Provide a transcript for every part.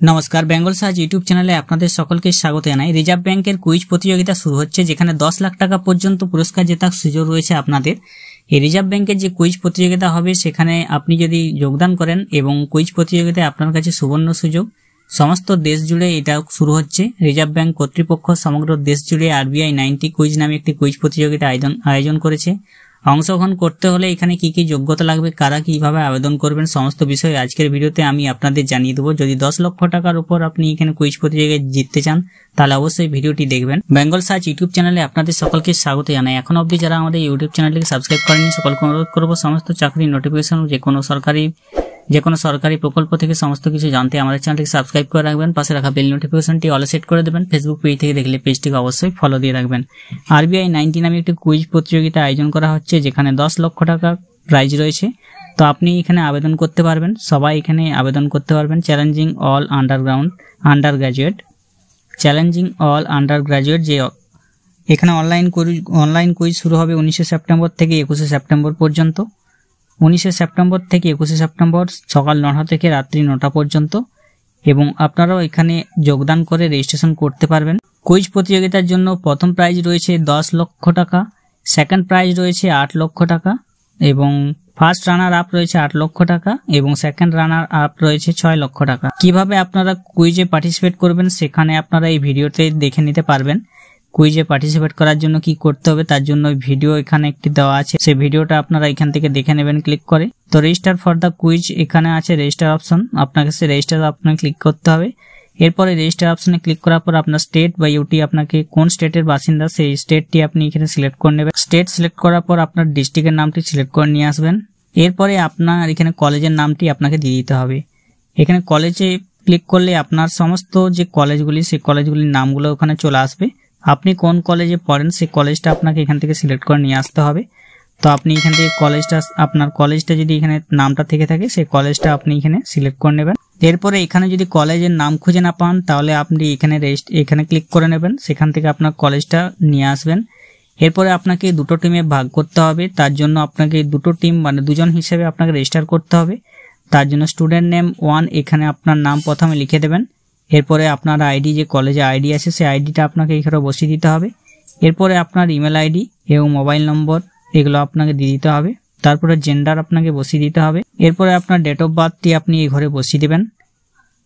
नमस्कार बेंगल सार्च यूट्यूब चैनले आपनादेर सकलके स्वागत जानाई। रिजार्व बैंकेर कुइज प्रतियोगिता शुरू होच्छे जेखाने 10 लाख टाका पर्यन्त पुरस्कार जेतार सुयोग रयेछे आपनादेर। এই রিজার্ভ ব্যাংকের যে কুইজ প্রতিযোগিতা হবে সেখানে আপনি যদি যোগদান করেন এবং কুইজ প্রতিযোগিতায় আপনার কাছে সুবর্ণ সুযোগ। সমস্ত দেশ জুড়ে এটা শুরু হচ্ছে। রিজার্ভ ব্যাংক কর্তৃপক্ষ সমগ্র দেশ জুড়ে আরবিআই 90 কুইজ নামে একটি কুইজ প্রতিযোগিতা আয়োজন করেছে। অংশগ্রহণ করতে হলে এখানে কি কি যোগ্যতা লাগবে, কারা কিভাবে আবেদন করবেন, সমস্ত বিষয় আজকের ভিডিওতে আমি আপনাদের জানিয়ে দেব। যদি 10 লক্ষ টাকার উপর আপনি এখানে কুইজ প্রতিযোগিতায় জিততে চান তাহলে অবশ্যই ভিডিওটি দেখবেন। বেঙ্গল সার্চ ইউটিউব চ্যানেলে আপনাদের সকলকে স্বাগত জানাই। এখন অবধি যারা আমাদের ইউটিউব চ্যানেলটিকে সাবস্ক্রাইব করেননি সকলকে অনুরোধ করব সমস্ত চাকরির নোটিফিকেশন যে কোনো সরকারি প্রকল্প থেকে সমস্ত কিছু জানতে আমাদের চ্যানেলটিকে সাবস্ক্রাইব করে রাখবেন। পাশে রাখা বেল নোটিফিকেশনটি অলে সেট করে দেবেন। ফেসবুক পেজ থেকে দেখলে পেজটিকে অবশ্যই ফলো দিয়ে রাখবেন। আরবিআই 90 নামে একটি কুইজ প্রতিযোগিতা আয়োজন করা হচ্ছে যেখানে 10 লক্ষ টাকা প্রাইজ রয়েছে। তো আপনি এখানে আবেদন করতে পারবেন, সবাই এখানে আবেদন করতে পারবেন। চ্যালেঞ্জিং অল আন্ডারগ্রাজুয়েট যে এখানে অনলাইন কুইজ শুরু হবে 19 সেপ্টেম্বর থেকে 21 সেপ্টেম্বর পর্যন্ত। 19 সেপ্টেম্বর থেকে 21 সেপ্টেম্বর সকাল 9টা থেকে রাত্রি 9টা পর্যন্ত এবং আপনারাও এখানে যোগদান করে রেজিস্ট্রেশন করতে পারবেন। কুইজ প্রতিযোগিতার জন্য প্রথম প্রাইজ রয়েছে 10 লক্ষ টাকা, সেকেন্ড প্রাইজ রয়েছে 8 লক্ষ টাকা এবং ফার্স্ট রানার আপ রয়েছে 8 লক্ষ টাকা এবং সেকেন্ড রানার আপ রয়েছে 6 লক্ষ টাকা। কিভাবে আপনারা কুইজে পার্টিসিপেট করবেন সেখানে আপনারা এই ভিডিওতে দেখে নিতে পারবেন। কুইজে পার্টিসিপেট করার জন্য কি করতে হবে তার জন্য ভিডিও এখানে একটি দেওয়া আছে, সেই ভিডিওটা আপনারা এখান থেকে দেখে নেবেন ক্লিক করে। তো রেজিস্টার ফর দ্য কুইজ এখানে আছে রেজিস্টার অপশন, আপনাকে সেই রেজিস্টার অপশনে ক্লিক করতে হবে। এরপরে রেজিস্টার অপশনে ক্লিক করার পর আপনার স্টেট বা ইউটি আপনাকে কোন স্টেটের বাসিন্দা সেই স্টেটটি আপনি এখানে সিলেক্ট করে নেবেন। স্টেট সিলেক্ট করার পর আপনার ডিস্ট্রিক্টের নামটি সিলেক্ট করে নিয়ে আসবেন। এরপরে আপনার এখানে কলেজের নামটি আপনাকে দিয়ে দিতে হবে। এখানে কলেজে ক্লিক করলে আপনার সমস্ত যে কলেজগুলি সেই কলেজগুলির নামগুলো ওখানে চলে আসবে। আপনি কোন কলেজে পড়েন সেই কলেজটা আপনাকে এখান থেকে সিলেক্ট করে নিয়ে আসতে হবে। তো আপনি এখান থেকে আপনার কলেজটা যদি এখানে নামটা থেকে থাকে সেই কলেজটা আপনি এখানে সিলেক্ট করে নেবেন। এরপরে এখানে যদি কলেজের নাম খুঁজে না পান তাহলে আপনি এখানে ক্লিক করে নেবেন, সেখান থেকে আপনার কলেজটা নিয়ে আসবেন। এরপরে আপনাকে দুটো টিমে ভাগ করতে হবে, তার জন্য আপনাকে দুটো টিম মানে দুজন হিসেবে আপনাকে রেজিস্টার করতে হবে। তার জন্য স্টুডেন্ট নেম 1 এখানে আপনার নাম প্রথমে লিখে দেবেন। এরপরে আপনার আইডি যে কলেজে আইডি আছে সেই আইডিটা আপনাকে এখানে বসিয়ে দিতে হবে। এরপরে আপনার ইমেল আইডি এবং মোবাইল নম্বর এগুলো আপনাকে দিয়ে দিতে হবে। তারপরে জেন্ডার আপনাকে বসিয়ে দিতে হবে। এরপরে আপনার ডেট অফ বার্থটি আপনি এই ঘরে বসিয়ে দেবেন।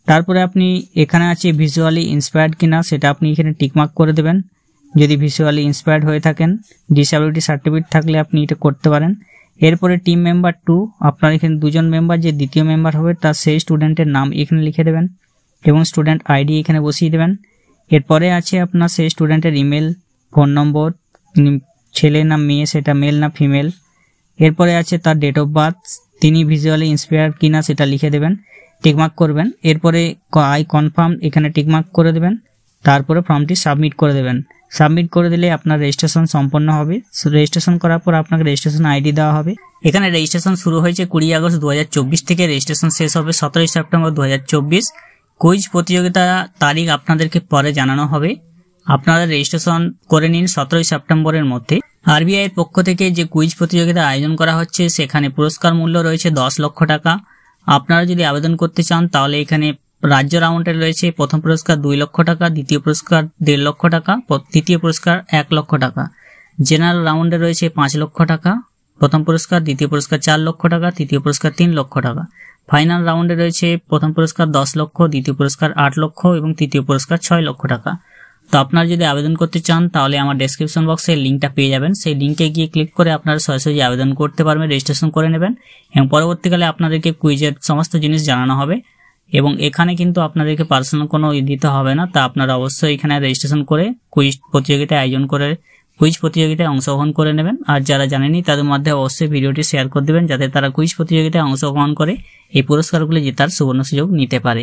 তারপরে আপনি এখানে আছে ভিজুয়ালি ইন্সপায়ার্ড কিনা সেটা আপনি এখানে টিকমার্ক করে দেবেন। যদি ভিজুয়ালি ইন্সপায়ার্ড হয়ে থাকেন, ডিসএবিলিটি সার্টিফিকেট থাকলে আপনি এটা করতে পারেন। এরপরে টিম মেম্বার 2 আপনার এখানে দুজন মেম্বার যে দ্বিতীয় মেম্বার হবে তার সেই স্টুডেন্টের নাম এখানে লিখে দেবেন এবং স্টুডেন্ট আইডি এখানে বসিয়ে দেবেন। এরপরে আছে আপনার সেই স্টুডেন্টের ইমেল, ফোন নম্বর, ছেলে না মেয়ে সেটা মেল না ফিমেল। এরপরে আছে তার ডেট অফ বার্থ, তিনি ভিজুয়ালি ইন্সপায়ার্ড কিনা সেটা লিখে দেবেন, টিকমার্ক করবেন। এরপরে আই কনফার্ম এখানে টিকমার্ক করে দেবেন। তারপরে ফর্মটি সাবমিট করে দেবেন। সাবমিট করে দিলে আপনার রেজিস্ট্রেশন সম্পন্ন হবে। রেজিস্ট্রেশন করার পর আপনাকে রেজিস্ট্রেশন আইডি দেওয়া হবে। এখানে রেজিস্ট্রেশন শুরু হয়েছে 20 আগস্ট 2024 থেকে, রেজিস্ট্রেশন শেষ হবে 17 সেপ্টেম্বর 2024। কুইজ প্রতিযোগিতা তারিখ আপনাদেরকে পরে জানানো হবে। আপনারা রেজিস্ট্রেশন করে নিন 17 সেপ্টেম্বরের মধ্যে। আরবিআই এর পক্ষ থেকে যে কুইজ প্রতিযোগিতা আয়োজন করা হচ্ছে সেখানে পুরস্কার মূল্য রয়েছে 10 লক্ষ টাকা। আপনারা যদি আবেদন করতে চান তাহলে এখানে রাজ্য রাউন্ডে রয়েছে প্রথম পুরস্কার 2 লক্ষ টাকা, দ্বিতীয় পুরস্কার 1.5 লক্ষ টাকা, তৃতীয় পুরস্কার 1 লক্ষ টাকা। জেনারেল রাউন্ডে রয়েছে 5 লক্ষ টাকা প্রথম পুরস্কার, দ্বিতীয় পুরস্কার 4 লক্ষ টাকা, তৃতীয় পুরস্কার 3 লক্ষ টাকা। ফাইনাল রাউন্ডে রয়েছে প্রথম পুরস্কার 10 লক্ষ, দ্বিতীয় পুরস্কার 8 লক্ষ এবং তৃতীয় পুরস্কার 6 লক্ষ টাকা। তো আপনারা যদি আবেদন করতে চান তাহলে আমার ডেসক্রিপশন বক্সে লিঙ্কটা পেয়ে যাবেন, সেই লিঙ্কে গিয়ে ক্লিক করে আপনারা সরাসরি আবেদন করতে পারবেন, রেজিস্ট্রেশন করে নেবেন এবং পরবর্তীকালে আপনাদেরকে কুইজের সমস্ত জিনিস জানানো হবে এবং এখানে কিন্তু আপনাদেরকে পার্সোনাল কোনো দিতে হবে না। তা আপনারা অবশ্যই এখানে রেজিস্ট্রেশন করে কুইজ প্রতিযোগিতায় অংশগ্রহণ করে নেবেন। আর যারা জানেনি তাদের মধ্যে অবশ্যই ভিডিওটি শেয়ার করে দেবেন যাতে তারা কুইজ প্রতিযোগিতায় অংশগ্রহণ করে এই পুরস্কারগুলি জেতার সুবর্ণ সুযোগ নিতে পারে।